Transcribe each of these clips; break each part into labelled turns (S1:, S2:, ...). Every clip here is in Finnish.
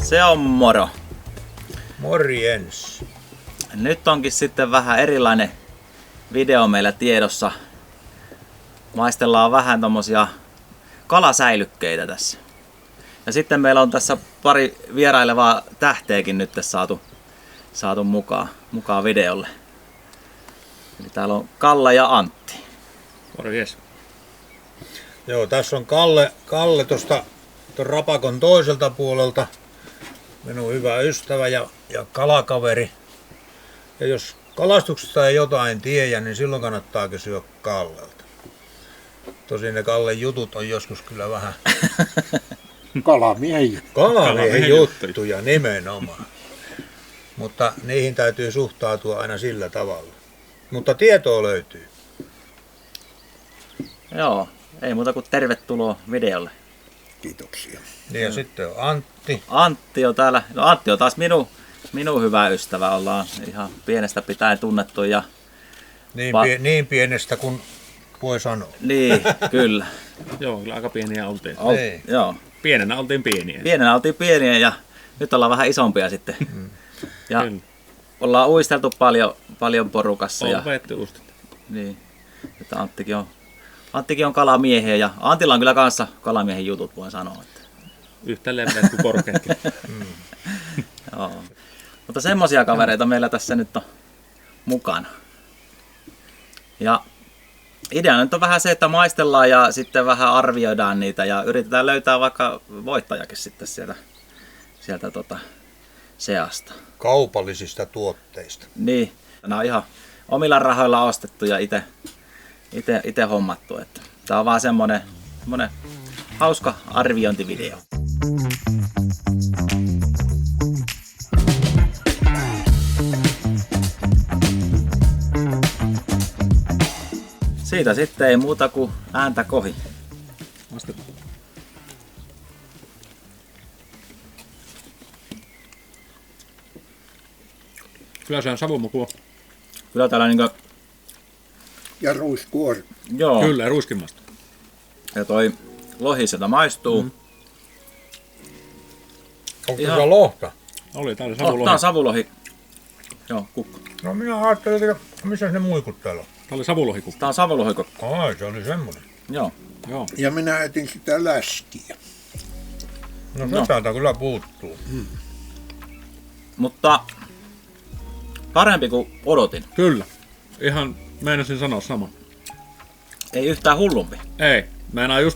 S1: Se on moro.
S2: Morjens.
S1: Nyt onkin sitten vähän erilainen video meillä tiedossa. Maistellaan vähän tommosia kalasäilykkeitä tässä. Ja sitten meillä on tässä pari vierailevaa tähteäkin nyt saatu mukaan videolle. Eli täällä on Kalle ja Antti.
S3: Morjes.
S2: Joo, tässä on Kalle tuosta rapakon toiselta puolelta. Minun hyvä ystävä ja kalakaveri. Ja jos kalastuksesta ei jotain tiedä, niin silloin kannattaa kysyä Kallelta. Tosin ne Kallen jutut on joskus kyllä vähän
S4: Kalamiehen
S2: juttuja nimenomaan. Mutta niihin täytyy suhtautua aina sillä tavalla. Mutta tietoa löytyy.
S1: Joo, ei muuta kuin tervetuloa videolle.
S4: Kiitoksia.
S2: Niin ja sitten on Antti.
S1: Antti on täällä. No Antti on taas minun hyvä ystävä. Ollaan ihan pienestä pitäen tunnettu ja...
S2: Niin pienestä kuin voi sanoa.
S1: Niin, kyllä.
S3: Joo, kyllä aika pieniä oltiin.
S2: Niin.
S1: Joo.
S3: Pienenä oltiin pieniä.
S1: Pienenä oltiin pieniä ja nyt ollaan vähän isompia sitten. Ja
S3: Kyllä.
S1: ollaan uisteltu paljon porukassa.
S3: On vetty uisteltu.
S1: Niin. Että Anttikin on kalamiehiä ja Antilla on kyllä kanssa kalamiehen jutut, voin sanoa. Että.
S3: Yhtä leveät kuin korkeatkin.
S1: Joo. Mutta semmosia kavereita meillä tässä nyt on mukana. Ja idea nyt on vähän se, että maistellaan ja sitten vähän arvioidaan niitä ja yritetään löytää vaikka voittajakin sitten sieltä seasta.
S2: Kaupallisista tuotteista.
S1: Niin, nämä on ihan omilla rahoilla ostettu ja itse hommattu. Että tää on vaan semmonen hauska arviointivideo. Siitä sitten ei muuta kuin ääntä kohi.
S3: Kyllä se on savumukua.
S1: Kyllä täällä niinkö...
S4: Ja ruiskuori.
S1: Joo.
S3: Kyllä, ruiskimmasta.
S1: Ja toi lohi sieltä maistuu.
S2: Onko
S1: Ihan-
S2: se lohta?
S3: Oli, tää oli
S1: Tää
S3: savulohi.
S1: on savulohi. Joo, kukko.
S2: No minä ajattelin, että missä ne muikut täällä on?
S3: Tää oli savulohikukka.
S1: Tää on savulohikukko.
S2: Ai, se oli semmonen.
S1: Joo.
S3: Joo.
S4: Ja minä etin sitä läskiä.
S2: No
S1: No.
S2: se täältä kyllä puuttuu.
S1: Mutta parempi kuin odotin.
S3: Kyllä. Ihan meinasin sanoa sama.
S1: Ei yhtään hullumpi.
S3: Ei.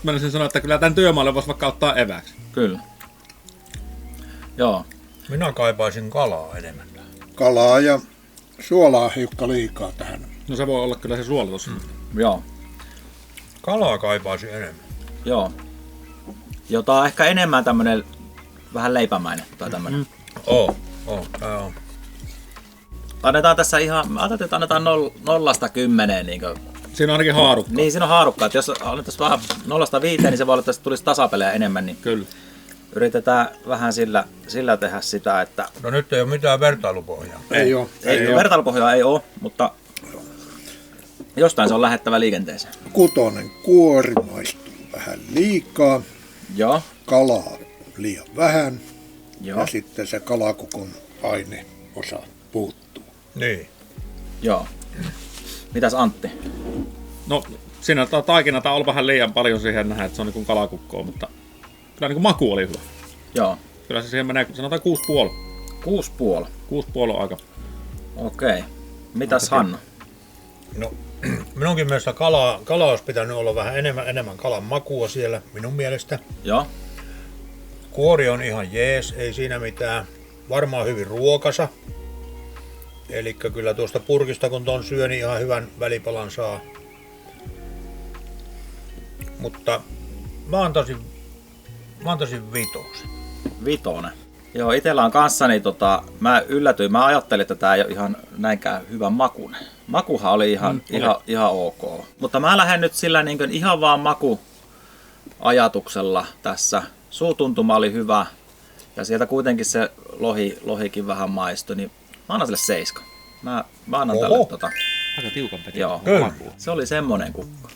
S3: Meinasin sanoa, että kyllä tän työmaalle voisi vaikka ottaa evääksi.
S1: Kyllä. Joo.
S2: Minä kaipaisin kalaa enemmän.
S4: Kalaa ja suolaa hiukka liikaa tähän.
S3: No se voi olla kyllä se suola tossa.
S1: Joo.
S2: Kalaa kaipaisin enemmän.
S1: Joo. Jota on ehkä enemmän tämmönen vähän leipämäinen tai tämmönen.
S2: Tää on.
S1: Annetaan tässä ihan, mä ajattelin, että annetaan 0–10 niinkö.
S3: Siinä on ainakin haarukka.
S1: Niin, siinä on haarukka, että jos annettaisiin vähän 0–5, niin se voi olla, että tulisi tasapelejä enemmän, niin
S3: Kyllä.
S1: yritetään vähän sillä tehdä sitä, että
S2: No nyt ei ole mitään vertailupohjaa.
S4: Ei oo.
S1: ei vertailupohjaa ei ole, mutta jostain se on lähettävä liikenteeseen.
S4: Kutonen kuori maistuu vähän liikaa.
S1: Joo,
S4: Kalaa liian vähän.
S1: joo,
S4: Ja sitten se kalakukon aineosa puuttuu.
S2: Niin.
S1: joo. Mitäs Antti?
S3: No, siinä taikinata on vähän liian paljon siihen nähdä, että se on niin kuin kalakukkoa, mutta kyllä niin kuin maku oli hyvä.
S1: Joo,
S3: Kyllä se siihen menee, sanotaan 6,5.
S1: 6,5.
S3: 6,5 on aika.
S1: Okei. Mitäs Hanna?
S2: No, minunkin mielestä kala olisi pitänyt olla vähän enemmän kalan makua siellä, minun mielestä.
S1: Joo,
S2: Kuori on ihan jees, ei siinä mitään. Varmaan hyvin ruokasa. Eli kyllä tuosta purkista kun ton syö, niin ihan hyvän välipalan saa. Mutta mä antaisin 5.
S1: 5. Joo, itellä on kanssa, niin mä yllätyin. Mä ajattelin, että tää ei ole ihan näinkään hyvän makuinen. Makuhan oli ihan ok. Mutta mä lähden nyt sillä niin kuin ihan vaan makuajatuksella tässä. Suutuntuma oli hyvä. Ja sieltä kuitenkin se lohikin vähän maistui, niin mä annan sille 7. Mä annan
S2: Oho.
S1: tälle
S3: Aika tiukan peti.
S1: joo,
S2: Kyllä.
S3: Makua.
S1: se oli semmonen kukko.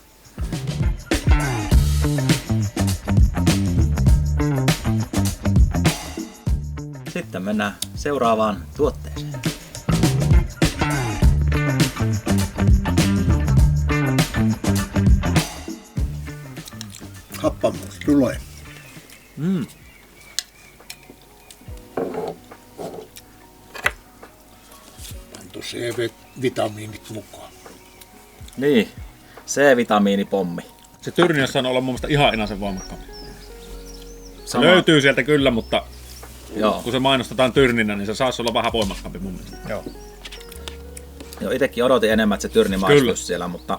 S1: sitten mennään seuraavaan tuotteeseen.
S4: Happamuus tulee. Pantu C-vitamiinit mukaan.
S1: Niin, C-vitamiinipommi.
S3: Se Tyrniössä on ollut mun mielestä ihan inasen voimakkaampi. Se
S1: Sama.
S3: löytyy sieltä kyllä, mutta
S1: Joo.
S3: kun se mainostetaan Tyrninä, niin se saisi olla vähän voimakkaampi mun mielestä.
S2: Joo.
S1: Joo, itekin odotin enemmän, että se tyrni
S3: Kyllä.
S1: maistuisi siellä, mutta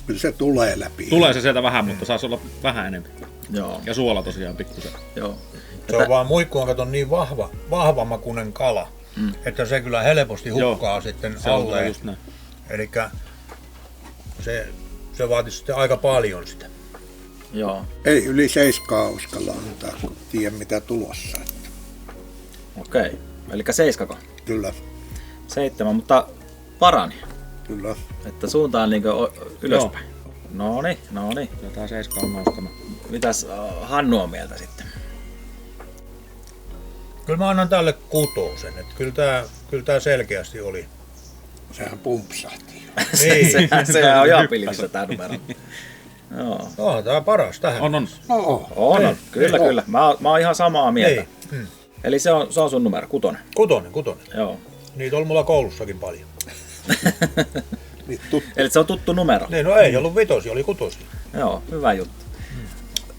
S4: Kyllä se tulee läpi.
S3: Tulee se sieltä vähän, mutta saisi olla vähän enemmän.
S1: joo.
S3: Ja suola tosiaan pikkusen.
S1: Joo.
S2: Se on vaan muikku on kato niin vahvamakuinen kala, että se kyllä helposti hukkaa sitten
S3: Se on kyllä
S2: alle.
S3: just näin.
S2: Elikkä se vaatisi sitten aika paljon sitä.
S1: Joo.
S4: Ei yli 7 uskalla antaa, kun tiedä mitä tulossa. Että
S1: Okei. Elikkä 7.
S4: kyllä,
S1: 7, mutta parani.
S4: kyllä.
S1: Että suuntaan niin ylöspäin. Noniin.
S3: Kyllä tää 7 on noustama.
S1: Mitäs Hannu on mieltä sitten?
S2: Kyllä mä annan tälle 6. Että kyllä tää selkeästi oli.
S4: Sehän pumpsahti jo.
S2: Niin.
S1: Sehän on ihan pillissä tää numero. Joo.
S2: Onhan tää paras tähän.
S3: On.
S4: No,
S1: On. Kyllä. Mä oon ihan samaa mieltä.
S2: Niin.
S1: Eli se on sun numero, 6.
S2: Kutonen.
S1: Joo.
S2: Niitä oli mulla koulussakin paljon.
S4: niin
S1: Eli se on tuttu numero.
S2: Niin, no ei ollut 5, oli 6.
S1: Joo, hyvä juttu.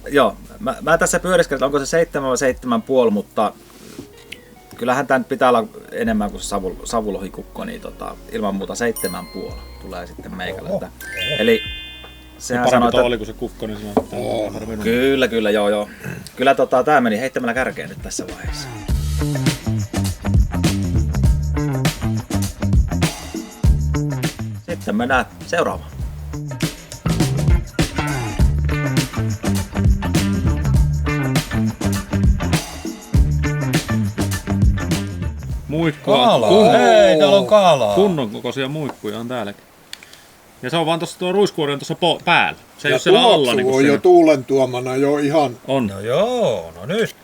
S1: Joo, mä tässä pyöriskelin, että onko se 7 vai 7,5, mutta kyllähän tämä nyt pitää olla enemmän kuin se savulohikukko, niin ilman muuta 7,5 tulee sitten meikälle. Eli sehän
S3: Parempi
S1: sanoi,
S3: tuo
S1: että
S3: oli kuin se kukko, niin se on harvi numero.
S1: kyllä, joo. Kyllä tää meni heittämällä kärkeen nyt tässä vaiheessa. Sitten mennään seuraavaan.
S3: Muikkua.
S2: Kalaa. Ei, täällä on kalaa.
S3: Kunnon kokoisia muikkuja on täälläkin. Ja se on vaan tuo ruiskuori on tuossa päällä. Se ei
S4: ja
S3: ole siellä alla.
S4: tuoksu
S3: Niin
S4: on
S3: kuin
S4: jo
S3: siinä.
S4: tuulen tuomana jo ihan.
S3: On.
S2: No joo, no nyt.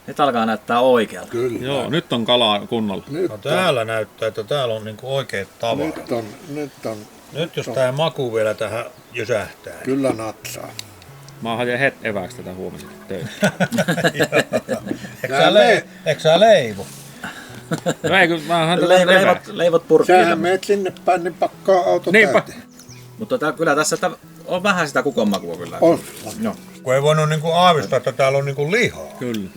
S1: Nyt alkaa näyttää oikealta.
S4: Kyllä.
S3: Joo, nyt on kalaa kunnolla.
S4: Nyt
S2: No
S4: on,
S2: täällä näyttää, että täällä on niinku oikeat tavarat.
S4: nyt on.
S2: Nyt jos tää maku vielä tähän jysähtää.
S4: Kyllä natsaa.
S3: Mä hajen evääksi tätä huomisin töitä.
S2: Eikö sä leivo?
S3: No ei, kun mä haen tätä
S1: Leivot purkkiin.
S4: Sähän meet sinne päin, niin pakkaa auto
S3: Niinpä.
S4: täyteen.
S1: Mutta kyllä tässä on vähän sitä kukonmakua kyllä.
S4: On.
S1: Joo.
S2: Kun ei voinut niinku aavistaa, että täällä on niinku lihaa.
S3: Kyllä.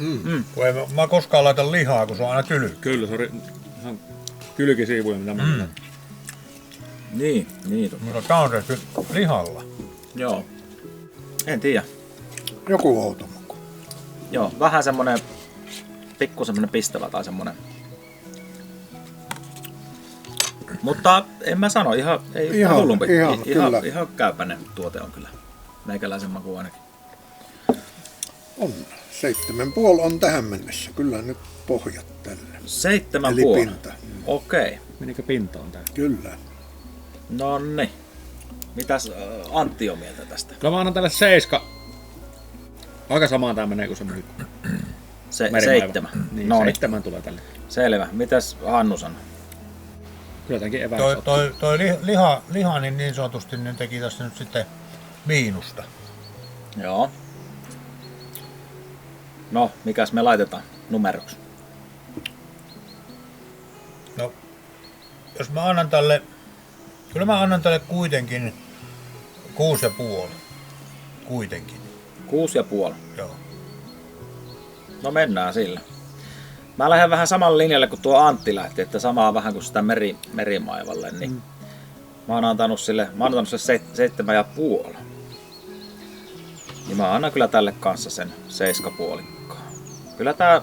S2: Kun ei mä koskaan laita lihaa, kun se on aina tyly.
S3: Kyllä, se on kylkisiivuja, mitä mä laitan.
S1: Niin.
S2: Mutta tää on tehty lihalla.
S1: Joo. En tiedä.
S4: Joku outo maku.
S1: Joo, vähän semmonen pikku semmonen pistävä tai semmonen. Mutta en mä sano, ei
S4: Ihan,
S1: hullumpi.
S4: kyllä.
S1: Ihan käypäinen tuote on kyllä. Meikäläisen maku ainakin.
S4: On. 7,5 on tähän mennessä. Kyllä nyt pohjat tälle.
S1: 7,5.
S4: Eli pinta.
S1: Okei.
S3: Menikö pintaan tää?
S4: Kyllä.
S1: No niin. Mitäs Antti on mieltä tästä?
S3: Kyllä mä annan tälle 7. Aika samaan tää menee kuin se muikku. Merimaiva.
S1: 7.
S3: Niin,
S1: No
S3: 7 tulee tälle.
S1: selvä. Mitäs Hannu sanoo?
S3: Kyllä tämänkin evääksi
S2: Toi liha niin sanotusti niin teki tässä nyt sitten miinusta.
S1: Joo. No, mikäs me laitetaan numeroksi?
S2: No, jos mä annan tälle, kyllä mä annan tälle kuitenkin 6,5. Kuitenkin,
S1: 6,5.
S2: joo.
S1: No mennään sillä. Mä lähden vähän samalle linjalle kuin tuo Antti lähti, että samaa vähän kuin sitä merimaivalle, niin mä oon antanut sille 7,5. Niin mä annan kyllä tälle kanssa sen 7,5. Kyllä tää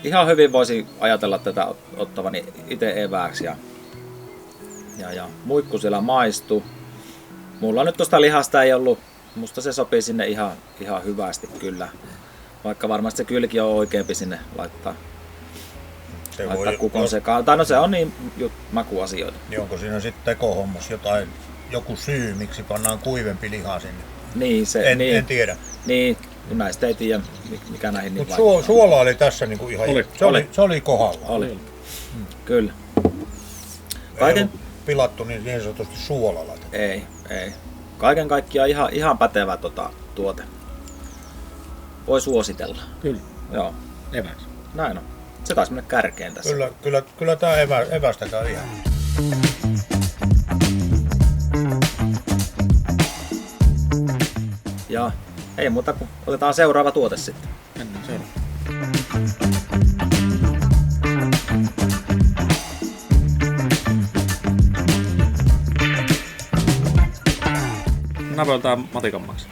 S1: ihan hyvin voisi ajatella tätä ottavani itse evääksi ja muikku siellä maistuu. Mulla nyt tosta lihasta ei ollut, musta se sopii sinne ihan hyvästi kyllä. Vaikka varmasti se kylki on oikeampi sinne laittaa kukon sekaan. Tai no se on niin makuasioita.
S2: Niin onko siinä sitten tekohommassa joku syy, miksi pannaan kuivempi liha sinne?
S1: Niin, se,
S2: En tiedä.
S1: Niin, Näistä ei tiedä, mikä näihin niin
S2: Mutta suola oli tässä niinku ihan...
S3: Oli.
S2: Se oli kohdalla.
S1: Oli. Kyllä.
S2: Ei
S1: Kaiken...
S2: ollut pilattu niin sanotusti suolalla.
S1: Ei. Kaiken kaikkiaan ihan pätevä tuote. Voi suositella.
S3: Kyllä.
S1: Joo,
S3: Eväs.
S1: näin on. Se taisi mennä kärkeen tässä.
S2: Kyllä tää evästä käy ihan.
S1: Ja ei muuta kuin otetaan seuraava tuote sitten.
S3: Mennään seuraavaan. Näpöltään matikammaksi.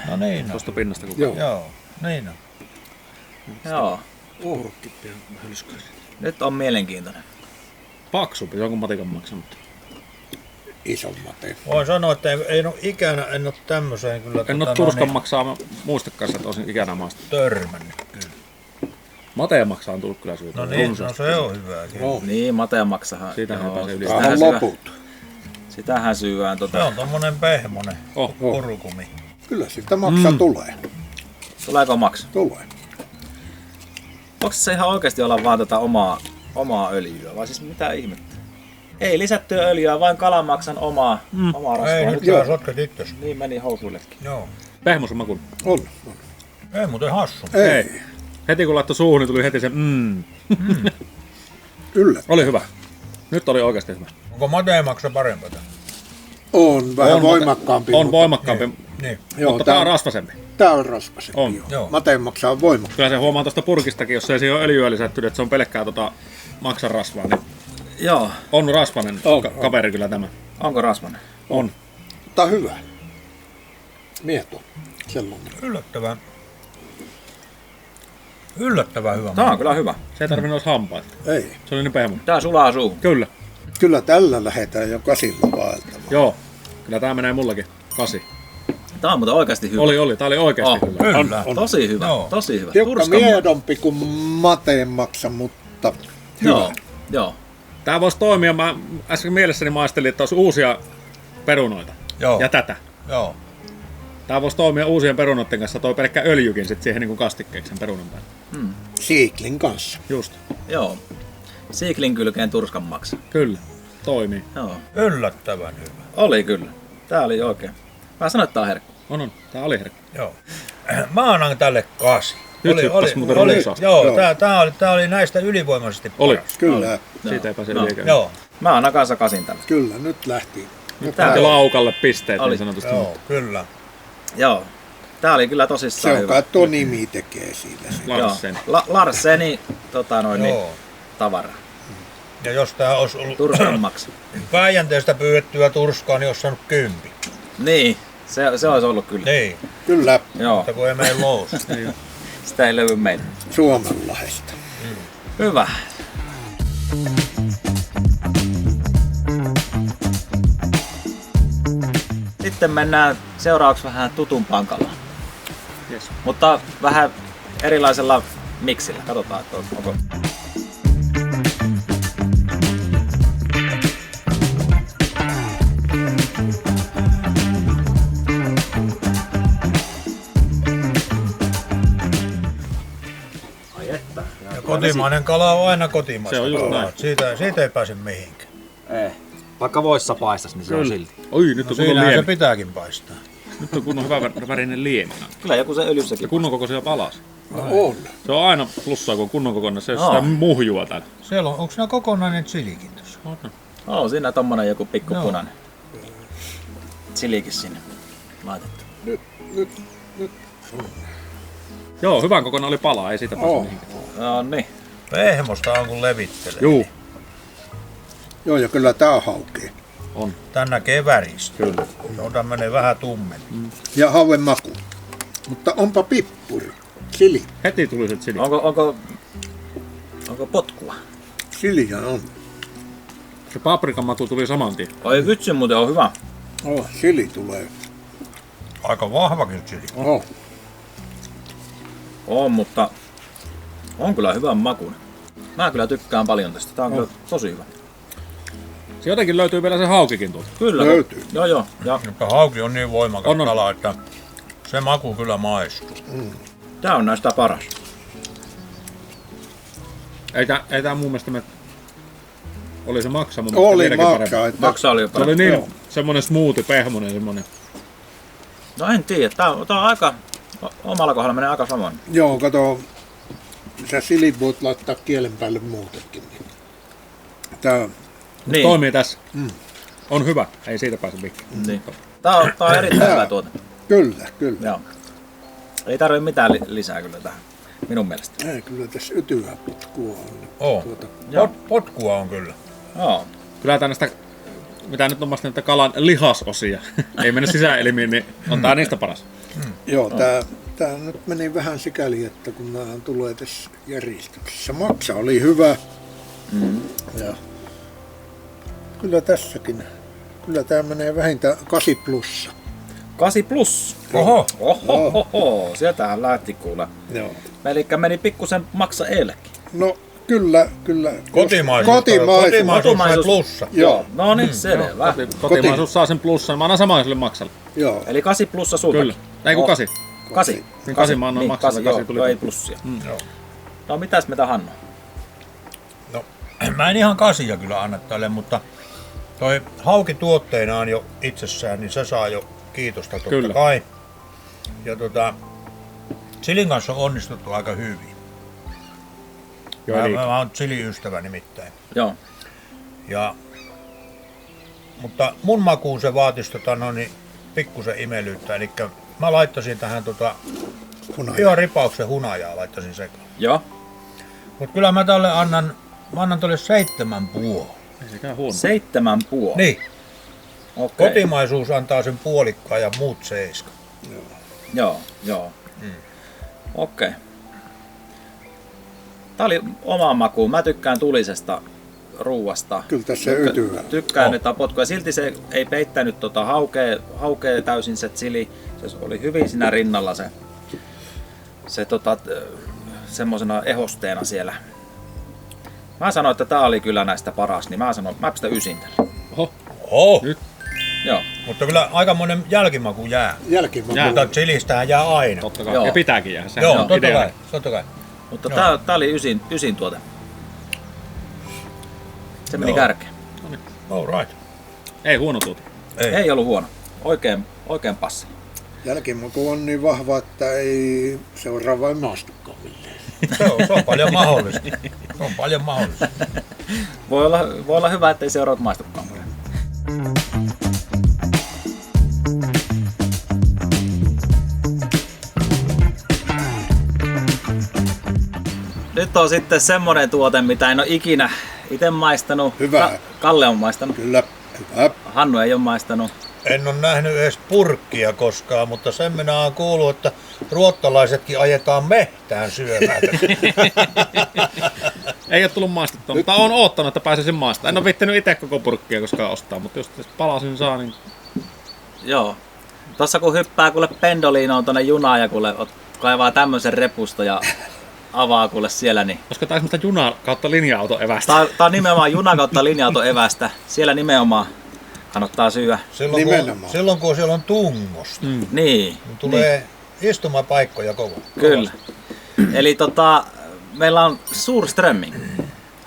S2: No niin.
S3: Tuosta pinnasta kun
S4: Joo.
S2: Joo, niin on.
S1: Joo,
S3: Urkki pian hylskäisi.
S1: nyt on mielenkiintoinen.
S3: Paksumpi, se on kuin matikammaksi, mutta
S4: Isommat.
S2: Voin sanoa, että en ole ikänä, en ole tämmöiseen kyllä
S3: en ole Turskan maksaa muistakaan, että olisin ikänä maasta.
S2: törmännyt kyllä.
S3: Mateen maksaa on tullut kyllä syytä.
S2: No niin, no se on hyvä.
S4: No,
S1: Niin, Matea maksahan.
S3: Siitähän
S1: joo,
S3: pääsee yli.
S4: vähän loput.
S1: Sitähän syyään
S2: Se on tommonen pehmonen
S3: Oh.
S2: purukumi.
S4: Kyllä siitä maksa tulee.
S1: Tuleeko maksu?
S4: Tulee.
S1: Onko se ihan oikeasti olla vaan tätä omaa öljyä? Vai siis mitä ihmettä? Ei lisättyä öljyä, vain kalamaksan omaa rasvaa.
S2: Ei, nyt sä sotket itses.
S1: Niin meni housuillekin.
S2: Joo.
S3: Pehmoisen makun.
S4: On.
S2: Ei muuten hassu.
S4: Ei.
S3: Heti kun laittoi suuhun, niin tuli heti se
S4: Kyllä.
S3: Oli hyvä. Nyt oli oikeasti hyvä.
S2: Onko mateemaksa parempaa?
S4: On vähän
S3: On,
S4: voimakkaampi.
S3: On
S4: mutta-
S3: voimakkaampi,
S2: Niin.
S4: Joo,
S3: mutta tää on rasvasempi.
S4: Tää on rasvasempi.
S3: On.
S2: Joo.
S4: Mateen maksaa voimakkaampi.
S3: Kyllä se huomaa tuosta purkistakin, jos ei siihen ole öljyä lisätty, että se on pelkkää maksan rasvaa, niin
S1: Joo,
S3: on rasvainen
S4: On.
S3: kaveri kyllä tämä.
S1: onko rasvainen?
S3: On.
S4: Mutta hyvä. Mieto. Sellainen.
S2: Yllättävän hyvä.
S1: Tää on kyllä hyvä.
S3: Se ei tarvinnut olisi hampaita.
S4: Ei.
S3: Se oli niin pehmo.
S1: Tää sulaa suuhun.
S3: Kyllä.
S4: Kyllä tällä lähdetään jo kasilla vaeltamaan.
S3: Joo. Kyllä tää menee mullakin. 8.
S1: Tää on muuten oikeasti hyvä.
S3: Oli. Tää oli oikeasti hyvä.
S2: Kyllä.
S4: On.
S1: Tosi hyvä,
S2: Joo.
S1: tosi hyvä.
S4: Tiukka
S1: Turskan
S4: miedompi kuin mateen maksa, mutta hyvä.
S1: Joo.
S3: Tää voisi toimia, mä äsken mielessäni maistelin, että olisi uusia perunoita.
S2: Joo.
S3: Ja tätä.
S2: Joo.
S3: Tää voisi toimia uusien perunoiden kanssa, toi pelkkä öljykin sit siihen niin kastikkeeksi sen perunan päälle.
S4: Siiklin kanssa.
S3: Just.
S1: Joo. Siiklin kylkeen Turskan maksa.
S3: Kyllä. Toimii.
S1: Joo.
S2: Yllättävän hyvä.
S1: Oli kyllä. Tää oli oikein. Mä sanoin, että tää on herkku.
S3: On. Tää oli herkku.
S2: Joo. Mä annan tälle 8.
S3: Nyt hyppäs muuten runsaasti.
S2: Joo,
S4: Joo.
S2: tää oli näistä ylivoimaisesti
S3: Oli.
S2: paras.
S4: Kyllä.
S3: Siitä ei pääse
S1: No.
S3: yli eikä.
S2: Joo.
S1: Mä annan kanssa 8 tälle.
S4: Kyllä, nyt lähti. Nyt
S1: Tää
S3: Ja
S1: oli.
S3: laukalle pisteet
S1: Oli.
S3: niin sanotusti.
S2: Joo, kyllä.
S1: Joo. Tää oli kyllä
S4: Se
S1: tosissaan
S4: on
S1: hyvä.
S4: kai tuo nimi tekee siitä.
S3: Larsen.
S1: Joo. Larseni niin,
S2: Joo.
S1: tavara.
S2: Ja jos tää olisi ollut
S1: Turskan maksa.
S2: Päijänteestä pyydettyä turskaa, niin olisi saanut 10.
S1: Niin. Se olisi ollut kyllä.
S2: Niin,
S4: Kyllä,
S1: Joo.
S2: mutta kun ei mene lousta.
S1: Sitä ei löydy meille.
S4: Suomenlahdesta.
S1: Hyvä. Sitten mennään seuraavaksi vähän tutumpaan kalaan.
S3: Yes.
S1: Mutta vähän erilaisella miksillä. Katsotaan, että onko... Ai että.
S2: Ja kotimainen kala on aina kotimaista
S3: Se on just
S2: kalaa.
S3: näin.
S2: Siitä ei pääse mihinkään.
S1: Ei. Vaikka voissa paistas, niin se on silti.
S3: Oi, nyt on kunnon
S2: Siinähän se
S3: liemi.
S2: pitääkin paistaa.
S3: Nyt on kunnon hyvä värinen liemi.
S1: Kyllä joku se
S3: Ja
S1: öljyssäkin.
S3: kunnon kokoisia palas.
S4: On.
S3: Se on aina plussaa, kun on kunnon kokoinen. Se ei
S1: Joo.
S3: ole sitä muhjua täällä.
S2: Siellä on, onko siinä kokonainen chilikin tuossa?
S1: On siinä tommonen joku pikkupunainen. Chilikin sinne laitettu.
S3: Joo, hyvän kokoinen oli pala, ei siitä pääse
S4: Oo.
S3: mihinkään.
S1: No niin.
S2: Pehmosta on kun levittelee.
S3: Juu,
S4: Joo, ja kyllä tää haukee.
S3: on.
S2: Tän näkee väristä.
S3: Kyllä.
S2: Se on tämmönen vähän tummempi.
S4: Ja hauen maku. Mutta onpa pippuri. Chili.
S3: Heti tuli se chili.
S1: Onko potkua?
S4: Chiliä on.
S3: Se paprikan matu tuli saman tien.
S1: Oi vitsi, muuten on hyvä.
S4: Oh, chili tulee.
S2: Aika vahvakin chili.
S4: Oh.
S1: On, mutta on kyllä hyvän makuinen. Mä kyllä tykkään paljon tästä. Tää on kyllä tosi hyvä.
S3: Se jotenkin löytyy vielä se haukikin tuolta.
S1: Kyllä.
S4: Löytyy.
S1: Joo. Ja
S2: Mutta hauki on niin voimakas
S3: On.
S2: kala, että Se maku kyllä maistuu.
S1: Tää on näistä paras.
S3: Ei tää mun mielestä oli se maksa mun
S4: Oli
S3: mielestä vieläkin
S4: maksa,
S3: parempi.
S4: että
S1: Maksa oli jo
S3: Se oli
S1: parempi.
S3: niin
S4: Joo.
S3: semmonen smoothie, pehmonen semmonen.
S1: No en tiedä, tää on aika, omalla kohdalla menee aika samoin.
S4: joo, kato, sä silin voit laittaa kielen päälle muutenkin. Niin. Tää,
S1: Niin.
S3: Toimii tässä. On hyvä, ei siitä pääse mikään.
S1: Niin. Tää on erittäin hyvä tuote.
S4: kyllä.
S1: Joo. Ei tarvi mitään lisää kyllä tähän, minun mielestä.
S4: Ei, kyllä tässä ytyä potkua on.
S2: On.
S1: Joo.
S2: Potkua on kyllä.
S1: Joo.
S3: Kyllä tää näistä, mitä nyt on vasta näitä kalan lihasosia, ei mennä sisäelimiin, niin on tää niistä paras.
S4: Joo, tää nyt meni vähän sikäli, että kun nämä tulee tässä järjestyksessä. Maksa oli hyvä. Ja kyllä tässäkin. Kyllä tää menee vähintään 8 plussa.
S1: 8 plus.
S2: Oho.
S1: Ohohoho, sieltähän lähti kuule.
S4: Joo.
S1: Elikkä meni pikkusen maksa eilekin.
S4: No kyllä.
S2: Kotimaisuus sai plussa.
S4: Joo.
S1: No niin, selvä.
S3: Kotimaisuus saa sen plussan, mä annan saman sille maksalle.
S4: Joo.
S1: Eli 8 plussa sulta.
S3: Kyllä. Ei kun 8.
S1: 8.
S3: Niin 8 mä annoin maksalle, 8 tuli.
S1: Joo, ei plussia.
S2: Joo.
S1: No mitäs meitä Hannu?
S2: No, mä en ihan 8 kyllä anna tälle, mutta toi hauki tuotteinaan jo itsessään, niin se saa jo kiitosta totta
S3: Kyllä.
S2: kai. Ja chilin kanssa on onnistuttu aika hyvin.
S3: Joo, eli
S2: Mä oon chili-ystävä nimittäin.
S1: Joo.
S2: Mutta mun makuun se vaatisi niin pikkusen imelyyttä. Eli mä laittaisin tähän ihan ripauksen hunajaa laittaisin sekaan.
S1: Joo.
S2: Mut kyllä mä tälle annan tälle 7,5.
S3: ei sekään huono.
S1: 7,5.
S2: Niin,
S1: Okei.
S2: kotimaisuus antaa sen puolikkaan ja muut 7.
S1: Joo. Okei. Tää oli oma maku. Mä tykkään tulisesta ruuasta.
S4: Kyllä tässä ytyä.
S1: Tykkään nyt potkua. Silti se ei peittänyt haukea täysin se chili. Se oli hyvin siinä rinnalla se semmosena ehosteena siellä. Mä sanoin, että tää oli kyllä näistä paras, niin mä pistän 9 tälle.
S3: Oho,
S2: Oh,
S3: Nyt.
S1: Joo.
S2: mutta kyllä aikamoinen jälkimaku jää.
S4: Jälkimaku.
S3: Jää.
S2: Mutta chilistähän jää aina.
S3: totta kai.
S1: Joo.
S3: Ja pitääkin jäädä. Sehän
S2: Joo,
S3: on
S2: totta
S3: idea.
S2: kai, totta kai.
S1: Mutta
S2: Joo.
S1: tää oli 9 tuote. Se meni
S2: Joo.
S1: kärkeen.
S2: All right.
S3: Ei huono tuote.
S1: Ei ollut huono. Oikein passi.
S4: Jälkimaku on niin vahva, että ei seuraava maastukaan millään.
S2: Se on paljon mahdollista. Se on paljon mahdollista.
S1: Voi olla hyvä, ettei seuraavat maistukaan. Nyt on sitten semmonen tuote, mitä en ole ikinä itse maistanut.
S4: Hyvä.
S1: Kalle on maistanut.
S4: Kyllä, hyvä.
S1: Hannu ei ole maistanut.
S2: En ole nähnyt edes purkkia koskaan, mutta sen minä olen kuullut, että ruottalaisetkin ajetaan mehtään syömään.
S3: Ei ole tullut maistettua, mutta on oottanut, että pääsisin maistamaan. En ole viittinyt itse koko purkkia koskaan ostaa, mutta jos palasin saa, niin
S1: Joo. Tossa kun hyppää kuule pendoliinoon tonne junaan ja kuule kaivaa tämmösen repusta ja avaa kuule siellä, niin
S3: koska tää on semmoista juna kautta linja-auto evästä.
S1: tää on nimenomaan juna kautta linja-auto evästä. Siellä nimenomaan kannattaa syödä.
S4: Nimenomaan.
S2: Silloin kun siellä on tungosta,
S1: Niin.
S2: niin tulee istumapaikkoja kova.
S1: Kyllä. Eli meillä on Surströmming,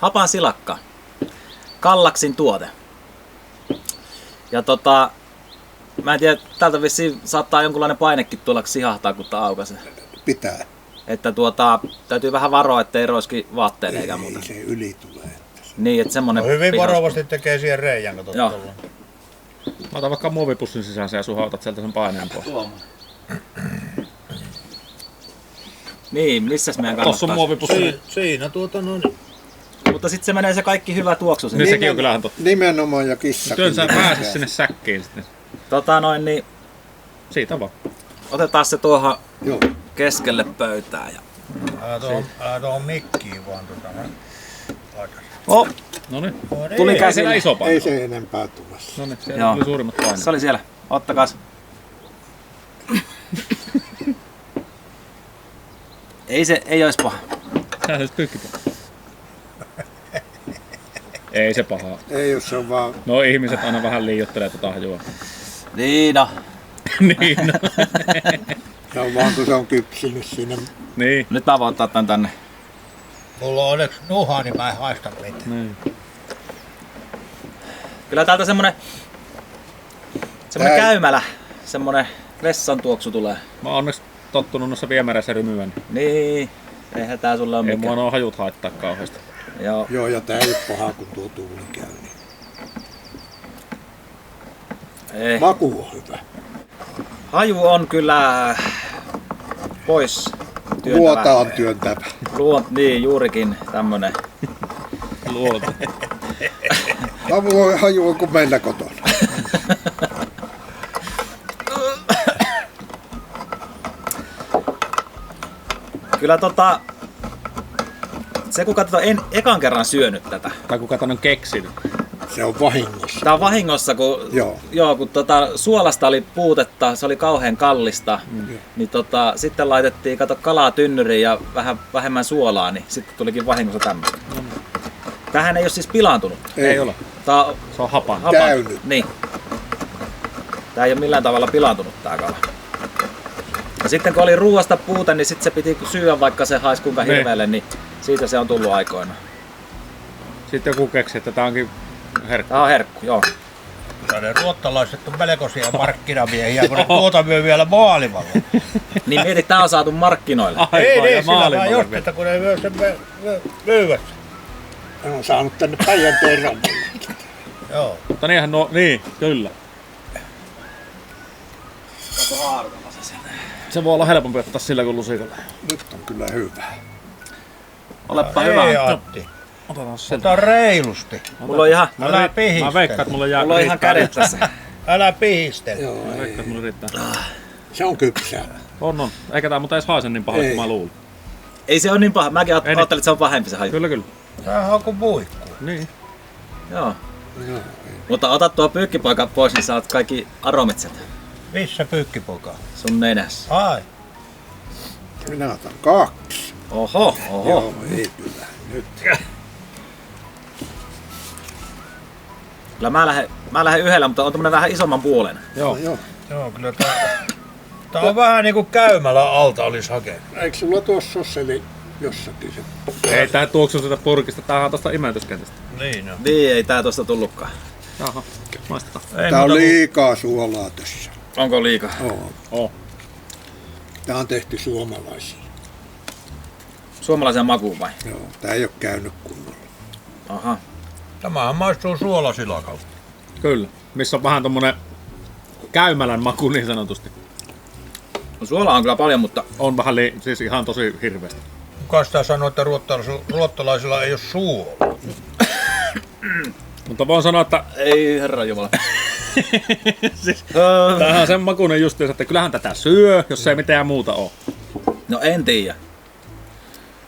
S1: hapan silakka, Kallaksin tuote. Ja mä en tiedä, täältä vissiin saattaa jonkunlainen painekin tulla, kun sihahtaa, kun tää aukaisee.
S4: Pitää.
S1: Että täytyy vähän varoa, ettei roiski vaatteille eikä muuta.
S4: Ei se yli tulee.
S1: Niin, että semmonen
S2: No hyvin
S1: piha-
S2: varovasti tekee siihen reijän, kato
S1: Joo.
S2: tuolla.
S3: Mä otan vaikka muovipussin sisään ja suhautat sieltä sen paineen pois.
S1: Niin, missäs meidän
S3: Tossa on
S1: kannattaa?
S3: muovipussi.
S2: Siinä
S1: Mutta sitten se menee se kaikki hyvä tuoksu sinne.
S3: Niin sekin on kyllähän totta.
S4: Nimenomaan ja kissakin.
S3: Työn sä pääse sinne säkkiin sitten.
S1: Niin
S3: Siitä vaan.
S1: otetaan se tuohon
S4: Joo.
S1: keskelle pöytää. Ja...
S2: Älä tuohon mikkiin vaan
S1: Oh,
S3: Noniin.
S1: tuli
S3: Ei
S1: käsille.
S3: siellä iso
S4: Ei
S3: paino.
S4: se enempää tule.
S3: Noniin, siellä
S1: Joo.
S3: tuli suurimmat painot.
S1: Se oli siellä. Ottakas. Ei ois paha.
S3: Tää se pyykki. Ei se pahaa.
S4: Ei jos se on vaan...
S3: No ihmiset aina vähän liioittelee tota hajua.
S1: Niin no.
S3: niin no.
S4: Se on vaan kun se on kypsynyt siinä.
S3: Niin.
S1: Nyt mä voin ottaa tän tänne.
S2: Mulla on onneksi nuhaa, niin mä en haista mitään.
S3: Niin.
S1: Kyllä täältä semmonen käymälä, semmonen vessan tuoksu tulee.
S3: Mä oon onneksi tottunut noissa viemäreissä rymyä,
S1: Niin, eihän tää sulle ole
S3: ei mua
S1: mikään.
S3: nuo hajut haittaa kauheasti.
S1: Joo.
S4: Joo, ja tää ei ole paha, kun tuo tuuli käy. Niin.
S1: Ei.
S4: Maku on hyvä.
S1: Haju on kyllä pois työntävä.
S4: Luotaan työntävä.
S1: Niin, juurikin tämmönen.
S3: Luolta.
S4: Haju on kuin meillä kotona.
S1: Kyllä se kun katsotaan, en ekan kerran syönyt tätä.
S3: Tai kuka tän on keksinyt.
S4: Se on vahingossa.
S1: Tää on vahingossa, kun, kun suolasta oli puutetta, se oli kauhean kallista. Niin sitten laitettiin kalaa tynnyriin ja vähän vähemmän suolaa, niin sitten tulikin vahingossa tämmöistä. Tämähän ei ole siis pilaantunut.
S3: Ei ole.
S1: Tää on
S3: Se on hapan.
S4: Käynyt.
S1: Niin. Tää ei ole millään tavalla pilaantunut tää kala. Ja sitten kun oli ruoasta puute, niin sitten se piti syödä, vaikka se haisi kuinka hirveelle, niin siitä se on tullut aikoinaan.
S3: Sitten joku keksi, että tää onkin herkku.
S1: Tää on herkku, joo.
S2: Ja ne ruottalaiset on melkoisia markkinamiehiä, kun ne tuota myy vielä maailmalla.
S1: Niin mieti, tää on saatu markkinoille.
S3: Aivan,
S2: Ei
S3: ja
S2: niin, sillä vaan
S3: maailmalle
S2: just,
S3: vielä.
S2: että kun ne myy sen myyvät.
S4: Ne on saanut tänne Päijänteen rannalle.
S2: Joo.
S3: Mutta niinhän nuo, niin, kyllä. Se voi olla helpompi ottaa sillä kuin lusikalla.
S4: Nyt on kyllä hyvä.
S1: Olepa
S2: Ei
S1: hyvä.
S2: Antti.
S3: Otetaan sen.
S2: Ota reilusti.
S1: Mulla on ihan,
S2: Älä
S3: Mä
S2: pihistele.
S3: veikkaan, että mulla jää
S1: mulla on ihan kädet tässä.
S2: Älä pihistele.
S4: Joo,
S3: Mä veikkaan,
S4: ei.
S3: että mulla riittää.
S4: Se on kypsää.
S3: On. Eikä tää mutta edes haise niin pahalle
S4: Ei.
S3: kuin mä luulin.
S1: Ei se ole niin paha. Mäkin
S3: Ei
S1: ajattelin, että se on pahempi se haju.
S3: Kyllä, kyllä.
S2: Tämähän on kuin muikku.
S3: Niin.
S1: Joo.
S4: Joo, ei.
S1: Mutta ota tuo pyykkipoika pois, niin saat kaikki aromit sieltä
S2: Missä pyykkipoika?
S1: sun nenässä.
S2: Ai.
S4: Minä otan 2.
S1: Oho.
S4: Joo, ei kyllä. Nyt.
S1: Kyllä mä lähden yhdellä, mutta on tämmönen vähän isomman puolen.
S3: Joo.
S4: Joo.
S2: Joo, kyllä tää on vähän niinku käymällä alta olisi hakenut.
S4: Eikö sulla tuossa ole se jossakin se?
S3: Ei tää tuoksu sitä purkista, tää on tosta imeytyskentästä.
S2: Niin on.
S1: Niin, ei tää tosta tullutkaan.
S3: Jaha, maistetaan.
S2: Ei
S4: Tää on
S2: muuta kuin-
S4: liikaa suolaa tässä.
S1: Onko liikaa?
S4: Joo.
S3: Oh.
S4: Tää on tehty suomalaisiin.
S1: Suomalaisen makuun vai?
S4: Joo. Tää ei ole käynyt kunnolla.
S1: Aha.
S2: Tämähän maistuu suolasilakalta.
S3: Kyllä. Missä on vähän tommonen käymälän maku niin sanotusti.
S1: No suolaa on kyllä paljon, mutta
S3: On vähän siis ihan tosi hirveästi.
S2: Kuka sitä sanoo, että ruottalaisilla ei ole suola?
S3: Mutta voin sanoa, että
S1: ei herranjumala.
S3: siis, tämähän on sen makuinen justiinsa, että kyllähän tätä syö, jos ei mitään muuta oo.
S1: No en tiedä.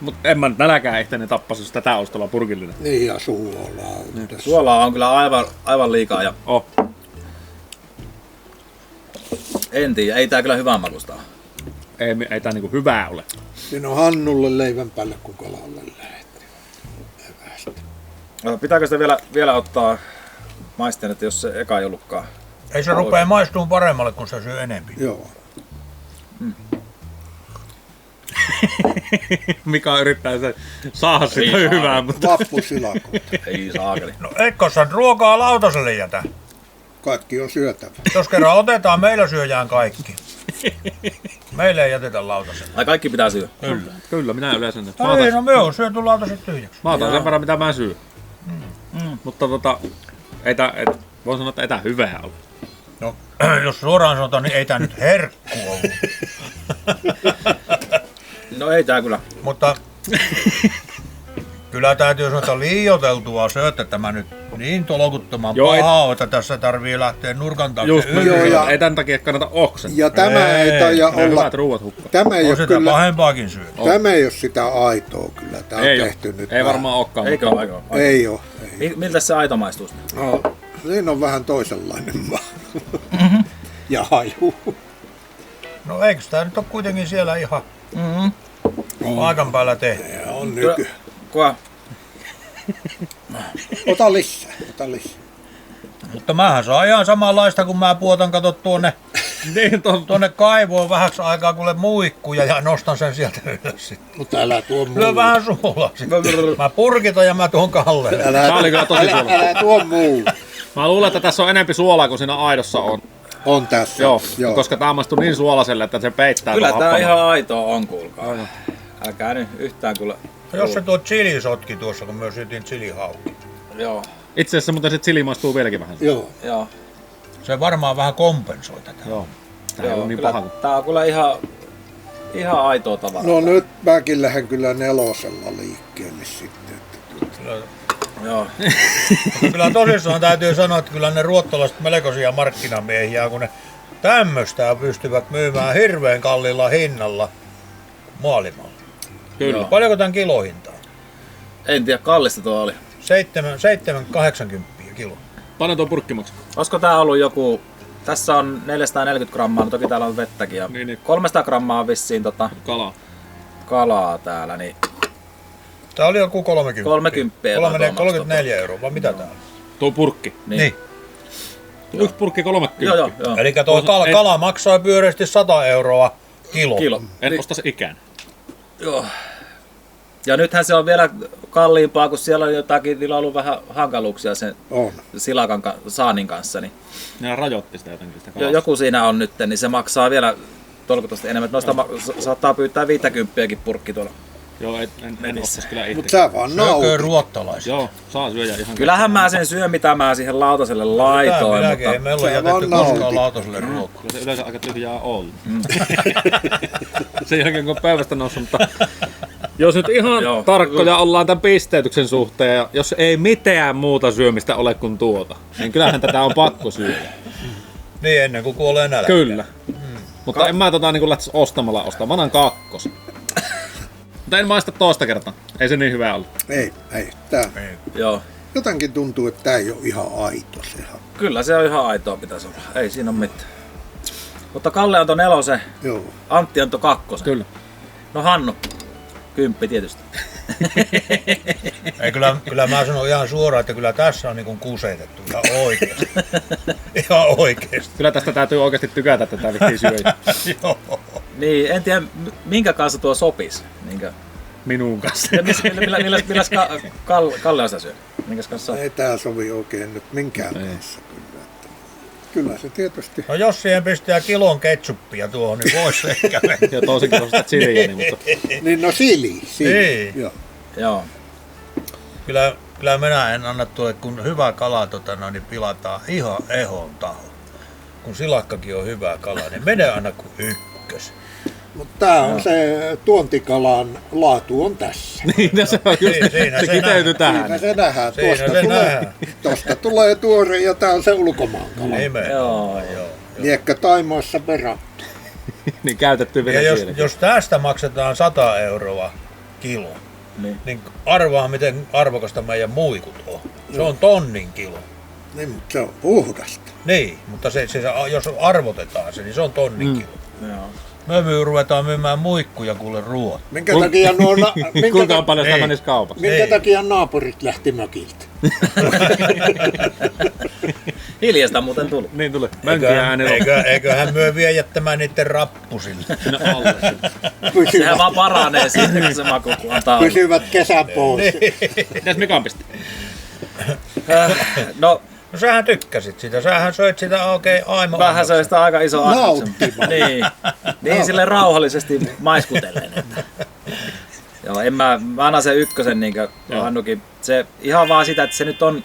S3: Mut en mä nyt nälkään ihteni tappaisi, jos tätä olisi tuolla purkillinen.
S4: Niin ja suolaa on tässä.
S1: Suolaa on kyllä aivan liikaa ja
S3: Oh.
S1: en tiedä. Ei tää kyllä hyvän makusta ole.
S3: Ei tää niinku hyvää ole.
S4: Siinä on Hannulle leivän päälle, kun kalalle lähti. Evästä.
S1: Pitääkö sitä vielä ottaa maisteen, että jos se eka ei ollutkaan?
S2: Ei se rupee maistumaan paremmalle, kun se syö enempi.
S4: Joo.
S3: Mika yrittää se saada sitä
S1: Ei saa.
S3: hyvää, mutta
S4: Vappusilakoita.
S1: Ei saakeli.
S2: No etkö sä ruokaa lautaselle jätä?
S4: Kaikki on syötävä.
S2: Jos kerran otetaan, meillä syöjään kaikki. Meille ei jätetä lautaselle.
S1: Ai kaikki pitää syödä.
S2: Kyllä.
S3: kyllä minä yleensä nyt.
S2: Ei, no me on syöty lautaset tyhjäksi.
S3: Mä otan sen verran mitä mä syön. Mutta ei tää, voin sanoa, että ei tää hyvää ole.
S2: No, jos suoraan sanotaan, niin ei tää nyt herkku ollut.
S1: No ei tää kyllä.
S2: Mutta kyllä täytyy sanoa, että liioiteltua se, että tämä nyt niin tolkuttoman
S3: Joo,
S2: pahaa on, että tässä tarvii lähteä nurkan taakse
S3: Just mä
S2: yli.
S4: Joo, ja-
S3: ei tän takia kannata oksen.
S4: Ja tämä ei taida
S3: Ne
S4: olla,
S3: hyvät ruuat hukkaa.
S4: tämä ei
S2: On
S4: ole
S2: sitä
S4: kyllä,
S2: pahempaakin syöty.
S4: tämä ei ole sitä aitoa kyllä. Tämä on
S3: Ei,
S4: tehty
S3: ole.
S4: nyt
S3: Ei
S4: vähän.
S3: varmaan olekaan.
S1: Eikö
S3: mutta-
S1: ole?
S4: Ei ole. Ei.
S1: Miltä se aito maistuu?
S4: No, siinä on vähän toisenlainen vaan. Ja haju.
S2: No eikö tää nyt ole kuitenkin siellä ihan paikan päällä tehty?
S4: Ja on nyky.
S1: Kuka?
S4: Ota lisää, ota lisää.
S2: Mutta mähän saa ihan samanlaista, kun mä puotan katot tuonne
S3: Niin,
S2: tuonne kaivoon vähäksi aikaa kuule muikkuja ja nostan sen sieltä ylös sitten.
S4: Mutta älä tuo muu.
S2: Lyö vähän suolaa sitten. Mä purkitan ja mä tuon Kallelle.
S3: Tää oli kyllä tosi suola.
S4: Älä tuo muu.
S3: Mä luulen, että tässä on enempi suolaa kuin siinä aidossa on.
S4: On tässä.
S3: Joo, koska tää maistuu niin suolaselle, että se peittää.
S1: Kyllä
S3: tuon
S1: tää
S3: happaman.
S1: ihan aitoa on, kuulkaa. Älkää nyt yhtään kyllä.
S2: Jos se tuo chilisotki tuossa, kun mä syötin chilihauki.
S1: Joo,
S3: Itse asiassa muuten se chili maistuu vieläkin vähän.
S4: Joo.
S1: joo.
S2: Se varmaan vähän kompensoi tätä.
S3: Joo. Tää ei
S1: Joo,
S3: ole niin
S1: kyllä
S3: paha kuin...
S1: tää on kyllä ihan aitoa tavaraa.
S4: No nyt mäkin lähden kyllä 4 liikkeelle sitten.
S2: Kyllä,
S1: Joo.
S2: mutta kyllä tosissaan täytyy sanoa, että kyllä ne ruottalaiset melkoisia markkinamiehiä, kun ne tämmöistä pystyvät myymään hirveän kalliilla hinnalla maailmalla.
S3: Kyllä.
S2: Paljonko tämän kilohinta on?
S1: En tiedä, kallista tuo oli.
S2: 7,80 kilo.
S3: Paljon tuo purkki maksaa?
S1: Olisiko tää ollut joku... Tässä on 440 grammaa, mutta toki täällä on vettäkin. Ja
S3: Niin.
S1: 300 grammaa on vissiin
S3: Kalaa.
S1: kalaa täällä, niin
S2: Tää oli joku 30.
S1: 30
S2: 34 euroa, vai mitä tää on?
S3: Tuo purkki.
S2: Niin.
S3: Yksi purkki 30.
S1: Joo.
S2: Eli tuo kala maksaa pyöreästi 100 euroa kilo.
S1: Kilo.
S3: En osta se ikään.
S1: Joo. Ja nythän se on vielä kalliimpaa, kun siellä on jotakin, niillä on ollut vähän hankaluuksia sen
S4: On.
S1: silakan saannin kanssa. Niin
S3: Ne rajoitti sitä jotenkin sitä kalaa.
S1: joku siinä on nyt, niin se maksaa vielä tolkutosti enemmän. Noista saattaa pyytää 50 purkki tuolla.
S3: Joo, en ostaisi kyllä itse.
S4: Mutta sä vaan
S2: Syökö
S4: nautit.
S2: ruottalaisia?
S3: Joo, saa syödä ihan.
S1: Kyllähän mä sen syön, mitä mä siihen lautaselle laitoin,
S2: Minäkin, ei
S1: mutta
S2: meillä ole
S4: Se
S2: jätetty
S4: vaan
S2: koskaan
S4: nautit.
S2: lautaselle ruokaa.
S3: Kyllä se yleensä aika tyhjää on. Sen jälkeen kun on päivästä noussut, mutta jos nyt ihan
S1: Joo.
S3: tarkkoja ollaan tämän pisteytyksen suhteen, ja jos ei mitään muuta syömistä ole kuin tuota, niin kyllähän tätä on pakko syödä.
S2: Niin ennen kuin kuolee nälkä.
S3: Kyllä. Mutta en mä niin lähtisi ostamalla ostaa. Mä annan 2. Mutta en maista toista kertaa. Ei se niin hyvä ollut.
S4: Ei. Tää.
S1: joo.
S4: Jotenkin tuntuu, että tää ei ole ihan aito sehän.
S1: Kyllä se on ihan aitoa pitäisi olla. Ei siinä ole mitään. Mutta Kalle antoi 4,
S4: Joo.
S1: Antti antoi 2.
S3: Kyllä.
S1: No Hannu, 10 tietysti.
S2: Ei, kyllä mä sanon ihan suoraan, että kyllä tässä on niin kusetettu ihan oikeasti. Ihan oikeasti.
S3: Kyllä tästä täytyy oikeasti tykätä, että tää vissiin syödä
S2: Joo.
S1: Niin, en tiedä minkä kanssa tuo sopisi.
S3: minun kanssa.
S1: Milläs Kalle on sitä syödä? Minkäs kanssa?
S4: Ei tää sovi oikein nyt minkään kanssa kyllä. Että kyllä se tietysti.
S2: No jos siihen pistää kilon ketsuppia tuohon, niin voisi ehkä mennä.
S3: Ja toisinkin on sitä chiliä, mutta
S4: Niin no sili.
S2: Niin.
S4: Joo.
S1: Joo.
S2: Kyllä minä en anna tuolle, kun hyvä kala niin pilataan ihan ehon taho. Kun silakkakin on hyvä kala, niin menee aina kuin ykkös.
S4: Mutta tää on se tuontikalan laatu on tässä.
S3: niin, no se on just,
S2: Siinä
S3: se
S2: se
S3: kiteytyy
S2: nähdään.
S3: tähän.
S4: Siinä se nähdään.
S2: Siinä se nähdään.
S4: Tosta tulee tuore ja tää on se ulkomaan kala.
S2: Nimenomaan.
S1: Joo.
S4: Liekkä Taimaassa perattu.
S3: Niin käytetty
S2: Ja
S3: vielä
S2: jos tästä maksetaan 100 euroa kilo, niin arvaa miten arvokasta meidän muikut on. Se on tonnin kilo.
S4: Niin, mutta se on puhdasta.
S2: Niin, mutta jos arvotetaan se, niin se on tonnin kilo.
S1: Joo.
S2: Me ruvetaan myymään muikkuja kuule ruoat.
S4: Minkä takia nuo...
S3: Kuinka paljon sitä
S2: Ei.
S3: menisi kaupaksi?
S4: Minkä
S2: Ei.
S4: takia naapurit lähti mökiltä?
S1: Hiljasta muuten tuli.
S3: Niin tuli. Mönkiä äänellä.
S2: Eiköhän myö vie jättämään niiden rappusille.
S3: Sinne alle.
S1: Sehän
S4: Pysyvät,
S1: vaan paranee sitten, kun se maku kun antaa olla.
S4: pysyvät kesän pois.
S3: Mitäs Mikan pisti?
S1: No,
S2: No sähän tykkäsit sitä, sähän söit sitä oikein aivan.
S1: vähän se on sitä aika iso annoksen.
S4: Nauttimaan.
S1: Niin sille rauhallisesti maiskutellen. Että. Joo, mä annan sen 1 niinkö Hannukin. Se ihan vaan sitä, että se nyt on,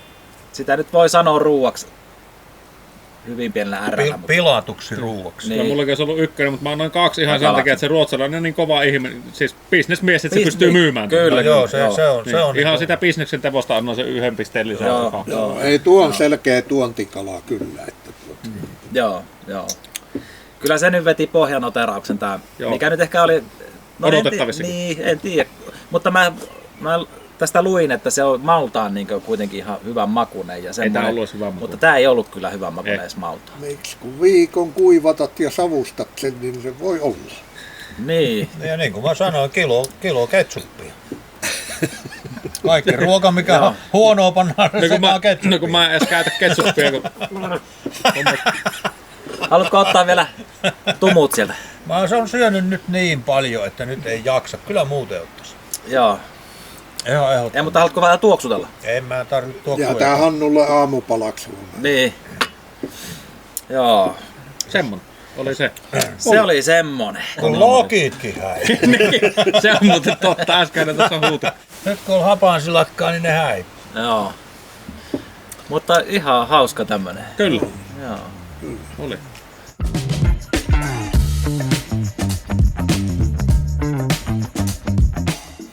S1: sitä nyt voi sanoa ruuaksi hyvin pienellä ärrällä.
S2: Pilatuksi ruuaksi.
S1: Niin.
S3: Kyllä mullakin olisi ollut 1, mutta mä annoin 2 ihan
S1: Ja
S3: sen
S1: kalat.
S3: takia, että se ruotsalainen on niin kova ihminen, siis bisnesmies, että se
S1: Bis-
S3: pystyy myymään.
S1: Kyllä,
S2: No joo,
S1: kyllä,
S2: se on.
S3: Niin,
S2: Se on
S3: ihan
S2: niin
S3: sitä bisneksen tevosta annoin sen 1 pisteen lisää.
S1: Joo, joo.
S4: Ei tuo on selkeä tuontikala kyllä. Että
S1: Joo. Kyllä se nyt veti pohjanoterauksen tää,
S3: Joo.
S1: mikä nyt ehkä oli...
S3: Odotettavissakin.
S1: Niin, en tiedä. Mutta mä tästä luin, että se on maltaan niin kuitenkin ihan hyvän makuinen. Ja
S3: Ei tää ollut edes hyvän makuinen.
S1: Mutta tää ei ollut kyllä hyvän makuinen edes maltaan.
S4: miksi kun viikon kuivatat ja savustat sen, niin se voi olla.
S1: Niin.
S2: Ja niin kuin mä sanoin, kilo ketsuppia. Kaikki ruoka, mikä on huonoa, pannaan sekaan ketsuppia.
S3: No kun mä en edes käytä ketsuppia, kun
S1: Haluatko ottaa vielä tumut sieltä.
S2: Mä oon syönyt nyt niin paljon, että nyt ei jaksa. Kyllä muuten ottaisi.
S1: Joo.
S2: Ihan ehdottomasti.
S1: Ei, mutta haluatko vähän tuoksutella?
S2: En mä tarvitse
S4: Ja
S2: tuoksuja.
S4: tää Hannulle aamupalaksi huomenna.
S1: Niin. Joo.
S3: Semmonen. Oli se.
S1: Se oli semmonen.
S2: Kun lokitkin häi.
S3: Se on muuten totta, äsken tuossa huuti.
S2: Nyt kun on hapansilakkaa, niin ne häi.
S1: Joo. Mutta ihan hauska tämmönen.
S3: Kyllä,
S1: Joo.
S3: oli.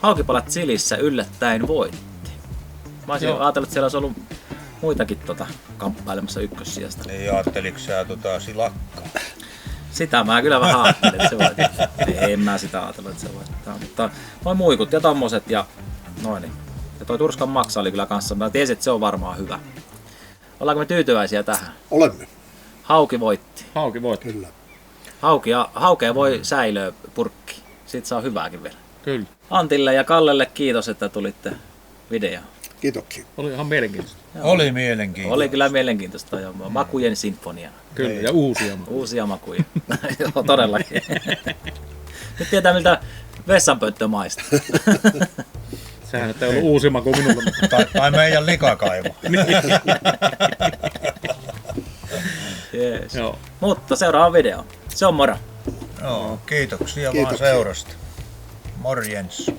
S1: Haukipalat Chilissä yllättäen voitti. Mä olisin
S3: Joo.
S1: ajatellut, että siellä olisi ollut muitakin kamppailemassa ykkössijasta.
S2: Niin ajatteliko sä silakkaa?
S1: Sitä mä kyllä vähän ajattelin, että se voittaa. En mä sitä ajatellut, että se voittaa. Mutta noin muikut ja tommoset ja noin. Niin. Ja toi Turskan maksa oli kyllä kanssa. Mä tiesin, että se on varmaan hyvä. Ollaanko me tyytyväisiä tähän?
S4: Olemme,
S1: Hauki voitti.
S3: Hauki voitti.
S4: kyllä.
S1: Haukea voi säilöä purkki. Siitä saa hyvääkin vielä.
S3: Kyllä.
S1: Antille ja Kallelle kiitos, että tulitte videoon.
S4: Kiitoksia.
S3: Oli ihan mielenkiintoista.
S2: Oli mielenkiintoista.
S1: Oli kyllä mielenkiintoista ja makujen sinfonia.
S3: Kyllä, ja uusia.
S1: Uusia makuja. Joo, todellakin. Nyt tietää miltä vessanpönttö maistaa.
S3: Sehän nyt ei ollut uusi maku minulle.
S2: Tai meidän likakaivo.
S1: Jees.
S3: Joo.
S1: Mutta seuraava video. Se on moro.
S2: Joo, kiitoksia
S4: Kiitoksia.
S2: vaan seurasta. Morjens.